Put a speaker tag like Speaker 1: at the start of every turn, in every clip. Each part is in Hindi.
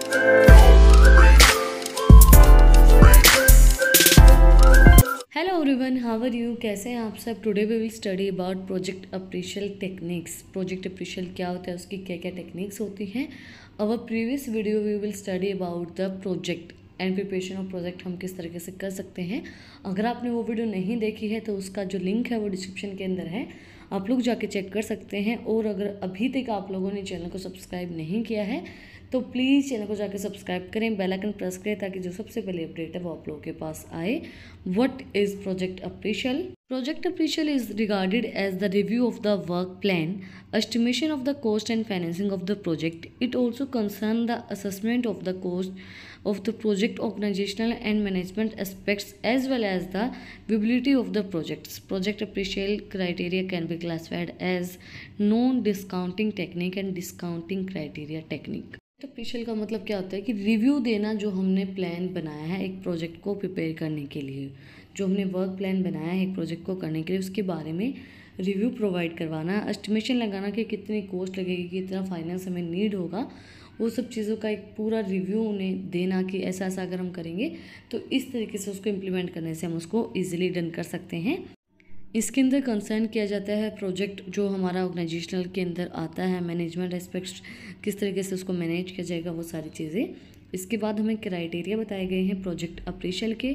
Speaker 1: Hello everyone, how are you? कैसे हैं आप सब? Today we will study about project appraisal techniques. Project appraisal क्या होता है, उसकी क्या क्या टेक्निक्स होती हैं। Our previous video we will study about the project and preparation of project, हम किस तरीके से कर सकते हैं। अगर आपने वो वीडियो नहीं देखी है तो उसका जो लिंक है वो डिस्क्रिप्शन के अंदर है, आप लोग जाके चेक कर सकते हैं। और अगर अभी तक आप लोगों ने चैनल को सब्सक्राइब नहीं किया है तो प्लीज़ चैनल को जाके सब्सक्राइब करें, बेल आइकन प्रेस करें ताकि जो सबसे पहले अपडेट है वो आप लोगों के पास आए। What is project appraisal? Project appraisal is regarded as the review of the work plan, estimation of the cost and financing of the project. It also concerns the assessment of the cost of the project, organizational and management aspects, as well as the viability of the projects. Project appraisal criteria can be classified as non-discounting technique and discounting criteria technique. अप्रेशियल का मतलब क्या होता है कि रिव्यू देना, जो हमने प्लान बनाया है एक प्रोजेक्ट को प्रिपेयर करने के लिए, जो हमने वर्क प्लान बनाया है एक प्रोजेक्ट को करने के लिए, उसके बारे में रिव्यू प्रोवाइड करवाना, एस्टिमेशन लगाना कि कितनी कॉस्ट लगेगी, कितना फाइनेंस हमें नीड होगा, वो सब चीज़ों का एक पूरा रिव्यू उन्हें देना कि ऐसा ऐसा अगर हम करेंगे तो इस तरीके से उसको इम्प्लीमेंट करने से हम उसको ईजिली डन कर सकते हैं। इसके अंदर कंसर्न किया जाता है प्रोजेक्ट जो हमारा ऑर्गेनाइजेशनल के अंदर आता है, मैनेजमेंट एस्पेक्ट्स किस तरीके से उसको मैनेज किया जाएगा, वो सारी चीज़ें। इसके बाद हमें क्राइटेरिया बताए गए हैं प्रोजेक्ट अप्रेशियल के।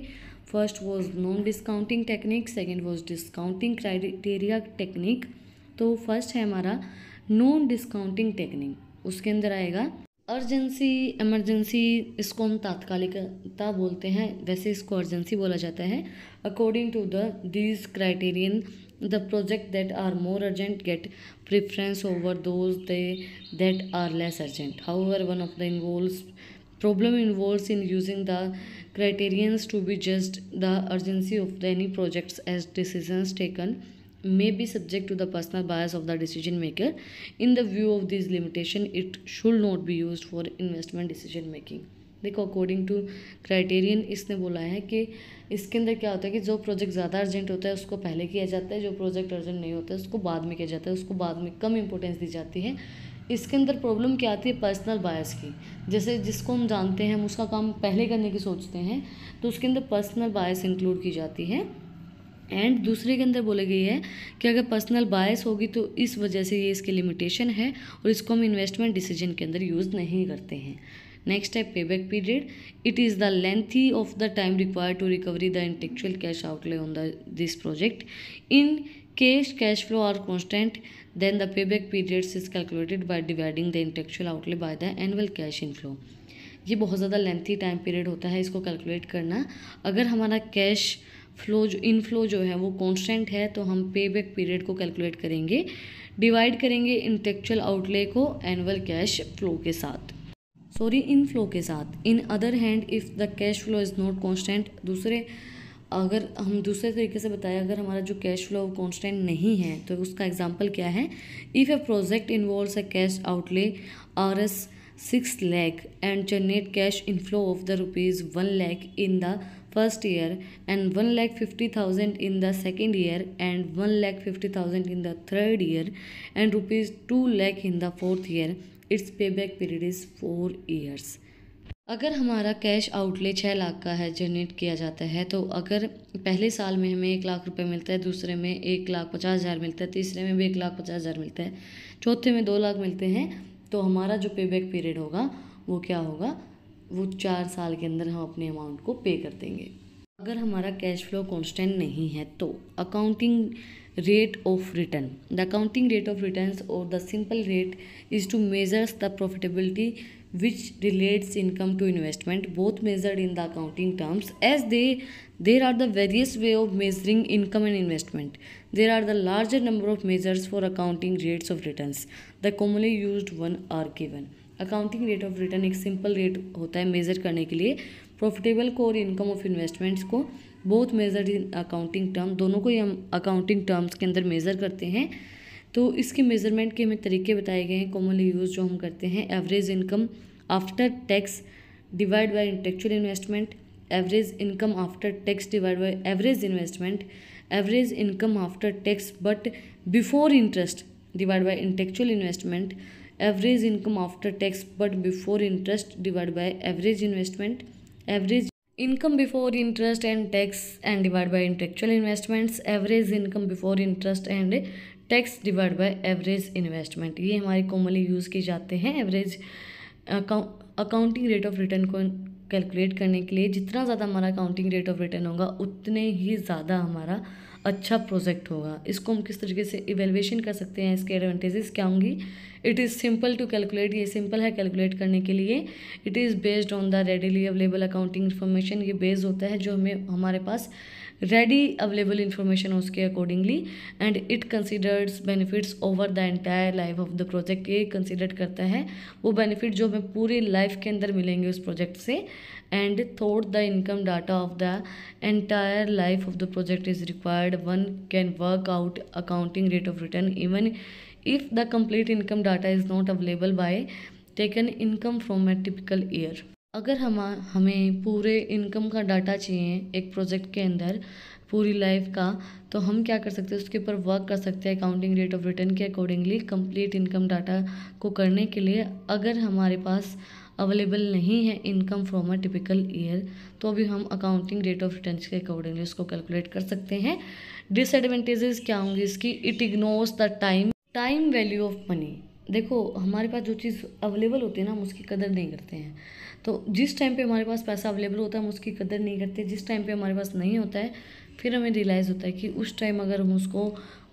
Speaker 1: First was non discounting technique, second was discounting criteria technique. तो फर्स्ट है हमारा नॉन डिस्काउंटिंग टेक्निक, उसके अंदर आएगा अर्जेंसी, इमरजेंसी, इसको हम तात्कालिकता बोलते हैं, वैसे इसको अर्जेंसी बोला जाता है। According to the these criterion the project that are more urgent get preference over those that are less urgent. However one of the problem involves in using the criterions to be judged the urgency of any projects as decisions taken may be subject to the personal bias of the decision maker. In the view of these limitation, it should not be used for investment decision making. देखो, अकॉर्डिंग टू क्राइटेरियन इसने बोला है कि इसके अंदर क्या होता है कि जो प्रोजेक्ट ज़्यादा अर्जेंट होता है उसको पहले किया जाता है, जो प्रोजेक्ट अर्जेंट नहीं होता है उसको बाद में किया जाता है, उसको बाद में कम इंपॉर्टेंस दी जाती है। इसके अंदर प्रॉब्लम क्या आती है? पर्सनल बायस की। जैसे जिसको हम जानते हैं हम उसका काम पहले करने की सोचते हैं, तो उसके अंदर पर्सनल बायस इंक्लूड की जाती है। एंड दूसरे के अंदर बोली गई है कि अगर पर्सनल बायस होगी तो इस वजह से ये इसकी लिमिटेशन है और इसको हम इन्वेस्टमेंट डिसीजन के अंदर यूज़ नहीं करते हैं। नेक्स्ट है payback period. It is the lengthy of the time required to recovery the intellectual cash outlay on this project. In case cash flow are constant, then the payback periods is calculated by dividing the intellectual outlay by the annual cash inflow. ये बहुत ज़्यादा लेंथी टाइम पीरियड होता है इसको कैलकुलेट करना। अगर हमारा कैश फ्लो जो इनफ्लो जो है वो कांस्टेंट है तो हम पेबैक पीरियड को कैलकुलेट करेंगे, डिवाइड करेंगे इंटेलेक्चुअल आउटले को एनुअल कैश फ्लो के साथ, इनफ्लो के साथ। In other hand if the cash flow is not constant, अगर हम दूसरे तरीके से बताएं, अगर हमारा जो कैश फ्लो कांस्टेंट नहीं है तो उसका एग्जांपल क्या है? If A project involves a cash outlay Rs 6 lakh and generate cash inflow of the ₹1 lakh in the first year and 1,50,000 in the second year and 1,50,000 in the third year and ₹2 lakh in the fourth year, its payback period is 4 years. अगर हमारा कैश आउटले 6 लाख का है, जनरेट किया जाता है, तो अगर पहले साल में हमें 1 लाख रुपए मिलता है, दूसरे में 1,50,000 मिलता है, तीसरे में भी 1,50,000 मिलता है, चौथे में 2 लाख मिलते हैं, तो हमारा जो पेबैक पीरियड होगा वो क्या होगा? वो 4 साल के अंदर हम अपने अमाउंट को पे कर देंगे। अगर हमारा कैश फ्लो कांस्टेंट नहीं है तो accounting rate of return. The accounting rate of returns or the simple rate is to measure the profitability which relates income to investment, both measured in the accounting terms as there are the various way of measuring income and investment. There are the larger number of measures for accounting rates of returns. The commonly used one are given. Accounting rate of return एक सिंपल रेट होता है मेज़र करने के लिए प्रॉफिटेबल को और इनकम ऑफ इन्वेस्टमेंट्स को, both measured in accounting term, दोनों को ही हम अकाउंटिंग टर्म्स के अंदर मेज़र करते हैं। तो इसके मेज़रमेंट के हमें तरीके बताए गए हैं कॉमनली यूज जो हम करते हैं। Average income after tax divide by intellectual investment, average income after tax divide by average investment, average income after tax but before interest divide by intellectual investment, average income after tax but before interest divide by average investment, average income before interest and tax and divide by intellectual investments, average income before interest and tax divide by average investment। ये हमारे कॉमनली यूज़ किए जाते हैं average accounting rate of return को कैलकुलेट करने के लिए। जितना ज़्यादा हमारा अकाउंटिंग रेट ऑफ रिटर्न होगा उतने ही ज़्यादा हमारा अच्छा प्रोजेक्ट होगा। इसको हम किस तरीके से इवेल्युएशन कर सकते हैं, इसके एडवांटेजेस क्या होंगी। It is simple to calculate, ये सिंपल है कैलकुलेट करने के लिए। It is based on the readily available accounting information, ये बेस्ड होता है जो हमें हमारे पास रेडी अवेलेबल इन्फॉर्मेशन उसके accordingly. And it considers benefits over the entire life of the project, ये कंसिडर करता है वो बेनिफिट जो हमें पूरी लाइफ के अंदर मिलेंगे उस प्रोजेक्ट से। And thought the income data of the entire life of the project is required, one can work out accounting rate of return even if the complete income data is not available by taken income from a typical year। अगर हमें पूरे इनकम का डाटा चाहिए एक प्रोजेक्ट के अंदर पूरी लाइफ का, तो हम क्या कर सकते हैं, उसके ऊपर वर्क कर सकते हैं अकाउंटिंग रेट ऑफ रिटर्न के अकॉर्डिंगली कंप्लीट इनकम डाटा को करने के लिए। अगर हमारे पास अवेलेबल नहीं है income from a typical year, तो अभी हम अकाउंटिंग रेट ऑफ रिटर्न के अकॉर्डिंगली उसको कैलकुलेट कर सकते हैं। डिसएडवांटेजेस क्या होंगे इसकी, it ignores the time value of money. देखो हमारे पास जो चीज़ अवेलेबल होती है ना हम उसकी कदर नहीं करते हैं। तो जिस टाइम पे हमारे पास पैसा अवेलेबल होता है हम उसकी कदर नहीं करते, जिस टाइम पे हमारे पास नहीं होता है फिर हमें रियलाइज़ होता है कि उस टाइम अगर हम उसको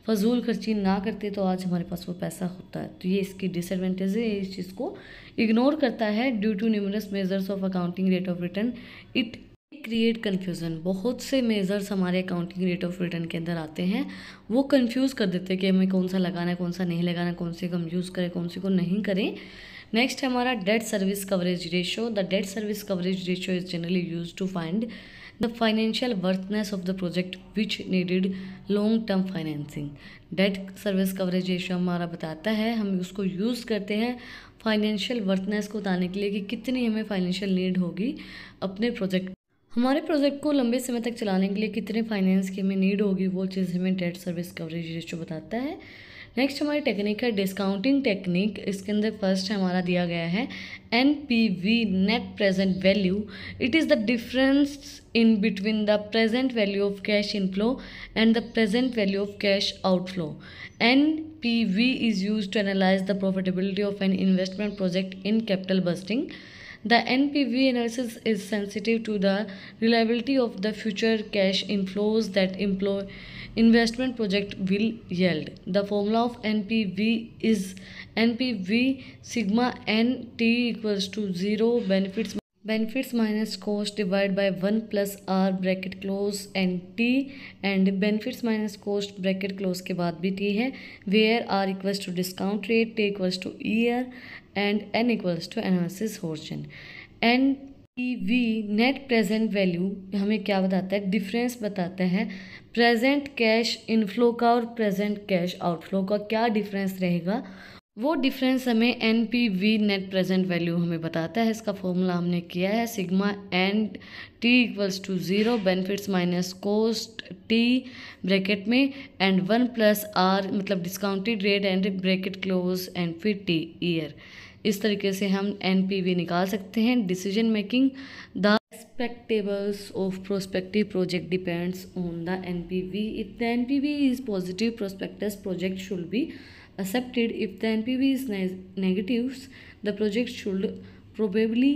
Speaker 1: फजूल खर्ची ना करते तो आज हमारे पास वो पैसा होता है। तो ये इसकी डिसएडवांटेज है, इस चीज़ को इग्नोर करता है। Due to numerous measures of accounting rate of return it create confusion. बहुत से मेजर्स हमारे अकाउंटिंग रेट ऑफ रिटर्न के अंदर आते हैं, वो कंफ्यूज कर देते हैं कि हमें कौन सा लगाना है कौन सा नहीं लगाना है, कौन से को हम यूज़ करें कौन से को नहीं करें। नेक्स्ट है हमारा debt service coverage ratio. The debt service coverage ratio is generally use to find the financial worthness of the project which needed long term financing. Debt service coverage ratio हमारा बताता है, हम उसको यूज़ करते हैं फाइनेंशियल वर्थनेस को बताने के लिए कि कितनी हमें फाइनेंशियल नीड होगी अपने प्रोजेक्ट, हमारे प्रोजेक्ट को लंबे समय तक चलाने के लिए कितने फाइनेंस की हमें नीड होगी, वो चीज़ हमें डेट सर्विस कवरेज रेशियो बताता है। नेक्स्ट हमारी टेक्निक है डिस्काउंटिंग टेक्निक। इसके अंदर फर्स्ट हमारा दिया गया है NPV net present value. It is the difference in between the present value of cash inflow and the present value of cash outflow. NPV is use to analyze the profitability of an investment project in capital budgeting. The NPV analysis is sensitive to the reliability of the future cash inflows that investment project will yield. The formula of NPV is NPV sigma n t equals to 0 benefits minus cost divided by 1 plus r bracket close and t, and benefits minus cost bracket close के बाद भी t है, where r equals to discount rate, t equals to year and n equals to analysis horizon। NPV net present value हमें क्या बताता है, डिफरेंस बताता है प्रेजेंट कैश इनफ्लो का और प्रेजेंट कैश आउटफ्लो का क्या डिफरेंस रहेगा, वो डिफरेंस हमें NPV नेट प्रेजेंट वैल्यू हमें बताता है। इसका फॉर्मूला हमने किया है sigma N T equals to 0 benefits minus cost T bracket में एंड 1 प्लस आर मतलब discounted rate and bracket close and फिर टी ईयर। इस तरीके से हम NPV निकाल सकते हैं। Decision making the expectables of prospective project depends on the NPV। If the NPV is positive prospectus project should be accepted. If the NPV is negatives, the project should probably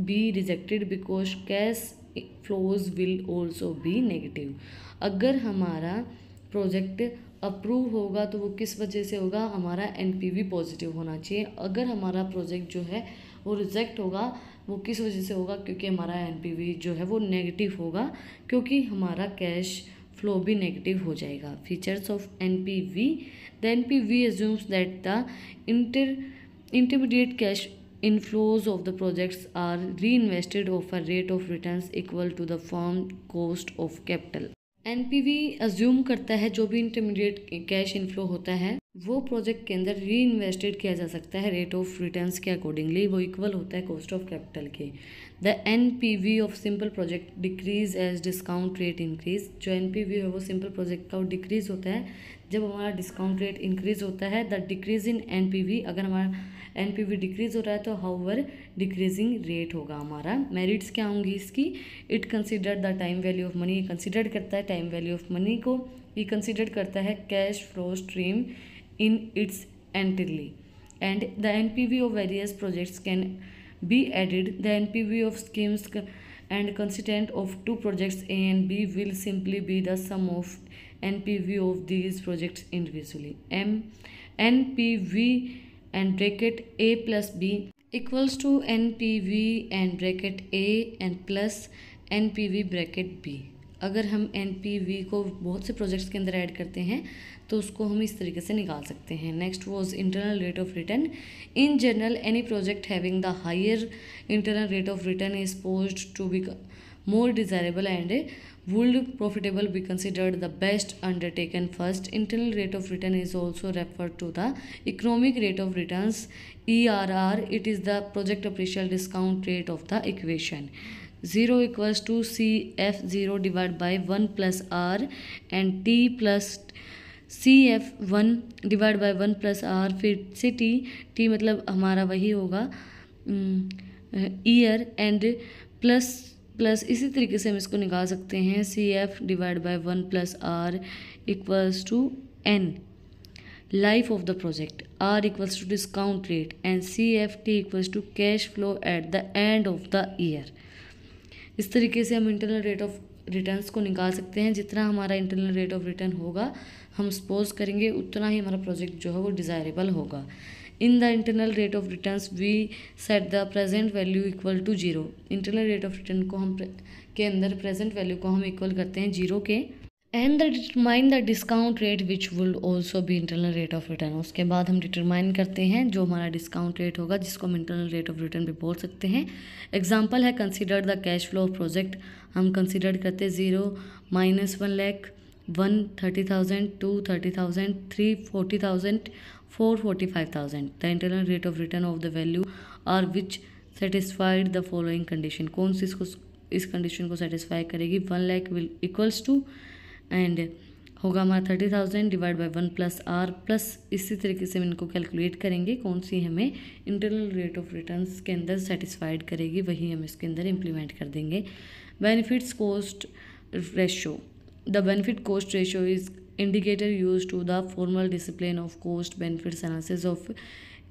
Speaker 1: be rejected because cash flows will also be negative। अगर हमारा प्रोजेक्ट अप्रूव होगा तो वो किस वजह से होगा, हमारा NPV पॉजिटिव होना चाहिए। अगर हमारा प्रोजेक्ट जो है वो रिजेक्ट होगा वो किस वजह से होगा, क्योंकि हमारा NPV जो है वो नेगेटिव होगा, क्योंकि हमारा कैश फ्लो भी नेगेटिव हो जाएगा। Features of NPV, the NPV assumes that the intermediate cash inflows of the projects are reinvested of a rate of returns equal to the firm cost of capital। NPV assume करता है जो भी इंटरमीडिएट कैश इनफ्लो होता है वो प्रोजेक्ट के अंदर री इन्वेस्टेड किया जा सकता है रेट ऑफ रिटर्न्स के अकॉर्डिंगली, वो इक्वल होता है कॉस्ट ऑफ कैपिटल के। The NPV of simple project decrease as discount rate increase. जो NPV है वो सिंपल प्रोजेक्ट का डिक्रीज होता है जब हमारा डिस्काउंट रेट इंक्रीज होता है, द डिक्रीज इन एनपीवी, अगर हमारा एनपीवी डिक्रीज हो रहा है तो हाउएवर डिक्रीजिंग रेट होगा हमारा। मेरिट्स क्या होंगी इसकी? It consider the time value of money, ये कंसिडर करता है टाइम वैल्यू ऑफ मनी को, ये कंसिडर करता है cash flow stream in its entirely, and the NPV of various projects can be added. The NPV of schemes and consistent of two projects A and B will simply be the sum of NPV of these projects individually. NPV and bracket A plus B equals to NPV and bracket A and plus NPV bracket B. अगर हम NPV को बहुत से प्रोजेक्ट्स के अंदर ऐड करते हैं तो उसको हम इस तरीके से निकाल सकते हैं। Next was internal rate of return. In general any project having the higher internal rate of return is posed to be more desirable and would profitable be considered the best undertaken first. Internal rate of return is also referred to the economic rate of returns, ERR. It is the project appraisal discount rate of the equation. 0 equals to CF0 divided by 1 plus R and T plus CF1 divide by 1 plus R, फिर से टी मतलब हमारा वही होगा ईयर, एंड प्लस इसी तरीके से हम इसको निकाल सकते हैं CF divide by 1 plus R equals to N life of the project, R equals to discount rate and CFT equals to cash flow at the end of the year. इस तरीके से हम इंटरनल रेट ऑफ रिटर्न्स को निकाल सकते हैं। जितना हमारा इंटरनल रेट ऑफ रिटर्न होगा हम सपोज करेंगे उतना ही हमारा प्रोजेक्ट जो है वो डिज़ायरेबल होगा। In the internal rate of returns we set the present value equal to 0। Internal rate of return को हम के अंदर प्रेजेंट वैल्यू को हम इक्वल करते हैं 0 के, and determine the discount rate which will also be internal rate of return. उसके बाद हम डिटरमाइन करते हैं जो हमारा डिस्काउंट रेट होगा जिसको हम इंटरनल रेट ऑफ रिटर्न भी बोल सकते हैं। एग्जाम्पल है consider the cash flow of project. हम कंसिडर करते 0 -1 lakh, 1 30,000, 2 30,000, 3 40,000, 4 45,000। The internal rate of return of the value R which satisfied the following condition. कौन सी इस कंडीशन को सेटिस्फाई करेगी? 1 lakh will equals to and होगा हमारा 30,000 डिवाइड बाय 1 प्लस आर, प्लस इसी तरीके से हम इनको कैलकुलेट करेंगे कौन सी हमें इंटरनल रेट ऑफ रिटर्न्स के अंदर सेटिस्फाइड करेगी, वही हम इसके अंदर इम्प्लीमेंट कर देंगे। Benefits cost ratio. The benefit cost ratio is indicator used to the formal discipline of cost benefits analysis of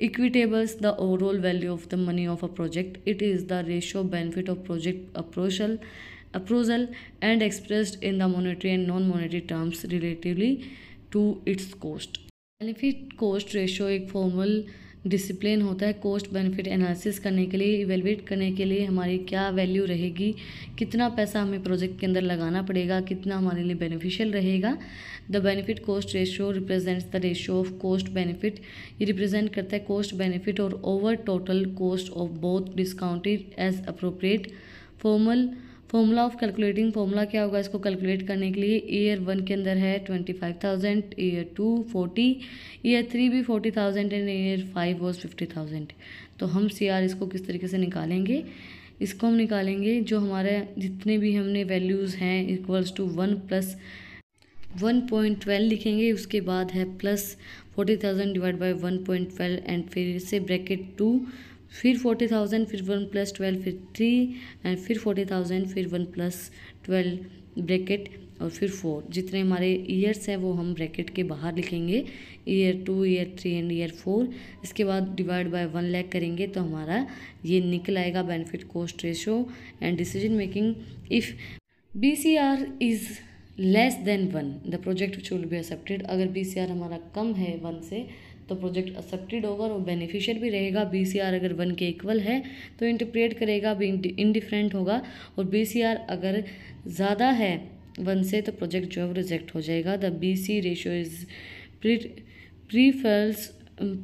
Speaker 1: equitables the overall value of the money of a project. It is the ratio benefit of project appraisal and expressed in the monetary and non-monetary terms relatively to its cost. Benefit cost ratio एक फॉर्मल डिसिप्लिन होता है कॉस्ट बेनिफिट एनालिसिस करने के लिए, इवेलुएट करने के लिए हमारी क्या वैल्यू रहेगी, कितना पैसा हमें प्रोजेक्ट के अंदर लगाना पड़ेगा, कितना हमारे लिए बेनिफिशियल रहेगा। The benefit cost ratio represents the ratio of cost benefit. ये रिप्रेजेंट करता है कॉस्ट बेनिफिट और over total cost of both discounted age appropriate. Formula of calculating, formula क्या होगा इसको कैलकुलेट करने के लिए? ईयर 1 के अंदर है 25,000, ईयर 2 40, ईयर 3 भी 40,000 एंड ईयर 5 वॉज 50,000। तो हम CR इसको किस तरीके से निकालेंगे? इसको हम निकालेंगे जो हमारे जितने भी हमने वैल्यूज़ हैं इक्वल्स टू 1 प्लस 1.12 लिखेंगे, उसके बाद है प्लस 40,000 डिवाइड बाई 1.12 एंड फिर से ब्रैकेट 2, फिर 40,000, फिर 1 प्लस 12, फिर 3 एंड फिर 40,000, फिर 1 प्लस 12 ब्रैकेट और फिर 4। जितने हमारे ईयर्स हैं वो हम ब्रैकेट के बाहर लिखेंगे, ईयर 2, ईयर 3 एंड ईयर 4। इसके बाद डिवाइड बाय 1 लाख करेंगे तो हमारा ये निकल आएगा benefit cost ratio and decision making. If BCR is less than 1 the project which will be accepted. अगर BCR हमारा कम है 1 से तो प्रोजेक्ट एक्सेप्टेड होगा और बेनिफिशियल भी रहेगा। BCR अगर 1 के इक्वल है तो इंटरप्रेट करेगा भी इनडिफरेंट होगा, और BCR अगर ज़्यादा है 1 से तो प्रोजेक्ट जो है वो रिजेक्ट हो जाएगा। The BC ratio is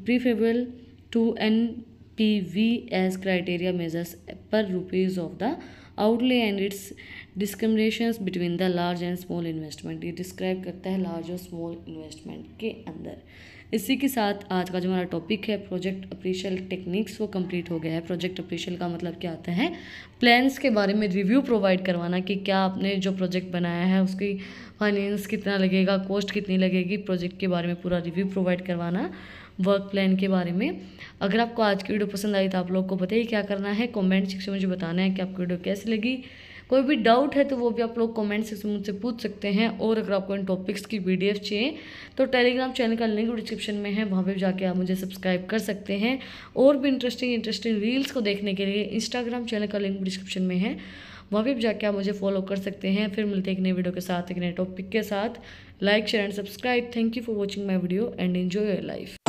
Speaker 1: preferable to NPV as criteria measures पर rupees of the outlay and its discriminations between the large and small investment. ये डिस्क्राइब करता है लार्ज और स्मॉल इन्वेस्टमेंट के अंदर। इसी के साथ आज का जो हमारा टॉपिक है प्रोजेक्ट अप्रेशियल टेक्निक्स वो कंप्लीट हो गया है। प्रोजेक्ट अप्रेशियल का मतलब क्या आता है, प्लान्स के बारे में रिव्यू प्रोवाइड करवाना कि क्या आपने जो प्रोजेक्ट बनाया है उसकी फाइनेंस कितना लगेगा, कॉस्ट कितनी लगेगी, प्रोजेक्ट के बारे में पूरा रिव्यू प्रोवाइड करवाना, वर्क प्लान के बारे में। अगर आपको आज की वीडियो पसंद आई तो आप लोग को पता ही क्या करना है, कमेंट सेक्शन में मुझे बताना है कि आपको वीडियो कैसी लगी। कोई भी डाउट है तो वो भी आप लोग कमेंट सेक्शन में मुझसे पूछ सकते हैं। और अगर आपको इन टॉपिक्स की PDF चाहिए तो टेलीग्राम चैनल का लिंक डिस्क्रिप्शन में है, वहाँ पे जाके आप मुझे सब्सक्राइब कर सकते हैं। और भी इंटरेस्टिंग रील्स को देखने के लिए इंस्टाग्राम चैनल का लिंक डिस्क्रिप्शन में है, वहाँ पे जाके आप मुझे फॉलो कर सकते हैं। फिर मिलते हैं एक नई वीडियो के साथ, एक नए टॉपिक के साथ। Like share and subscribe. Thank you for watching my video and enjoy your life.